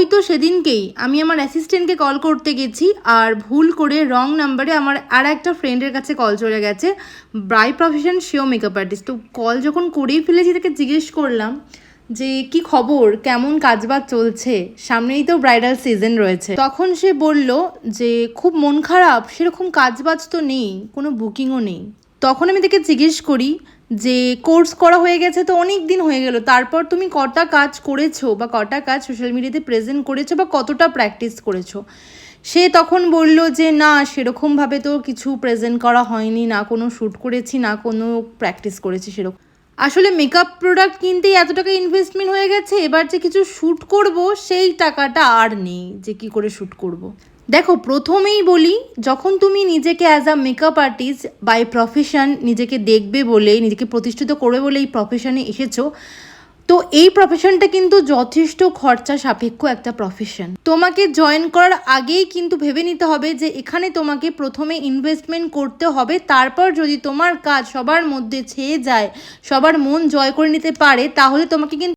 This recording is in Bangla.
ওই তো সেদিনকেই আমি আমার অ্যাসিস্ট্যান্টকে কল করতে গেছি, আর ভুল করে রং নাম্বারে আমার আর একটা ফ্রেন্ডের কাছে কল চলে গেছে। বাই প্রফেশন সেও মেকআপ আর্টিস্ট। তো কল যখন করেই ফেলেছি, তাকে জিজ্ঞেস করলাম যে কি খবর, কেমন কাজবাজ চলছে, সামনেই তো ব্রাইডাল সিজন রয়েছে। তখন সে বলল যে খুব মন খারাপ, সেরকম কাজবাজ তো নেই, কোনো বুকিংও নেই। তখন আমি তাকে জিজ্ঞেস করি যে কোর্স করা হয়ে গেছে তো অনেক দিন হয়ে গেল, তারপর তুমি কটা কাজ করেছো বা কটা কাজ সোশ্যাল মিডিয়াতে প্রেজেন্ট করেছো বা কতটা প্র্যাকটিস করেছো। সে তখন বলল যে না, সেরকমভাবে তো কিছু প্রেজেন্ট করা হয়নি, না কোনো শ্যুট করেছি, না কোনো প্র্যাকটিস করেছি সেরকম। আসলে মেকআপ প্রোডাক্ট কিনতেই এত টাকা ইনভেস্টমেন্ট হয়ে গেছে, এবার যে কিছু শ্যুট করব সেই টাকাটা আর নেই যে কি করে শ্যুট করব। দেখো, প্রথমেই বলি, যখন তুমি নিজেকে as a makeup artist by profession নিজেকে দেখবে বলে, নিজেকে প্রতিষ্ঠিত করবে বলে এই প্রফেশনে এসেছো, তো এই প্রফেশনটা কিন্তু যথেষ্ট খরচা সাপেক্ষ একটা প্রফেশন। তোমাকে জয়েন করার আগেই কিন্তু ভেবে নিতে হবে যে এখানে তোমাকে প্রথমে ইনভেস্টমেন্ট করতে হবে, তারপর যদি তোমার কাজ সবার মধ্যে ছেয়ে যায়, সবার মন জয় করে নিতে পারে, তাহলে তোমাকে কিন্তু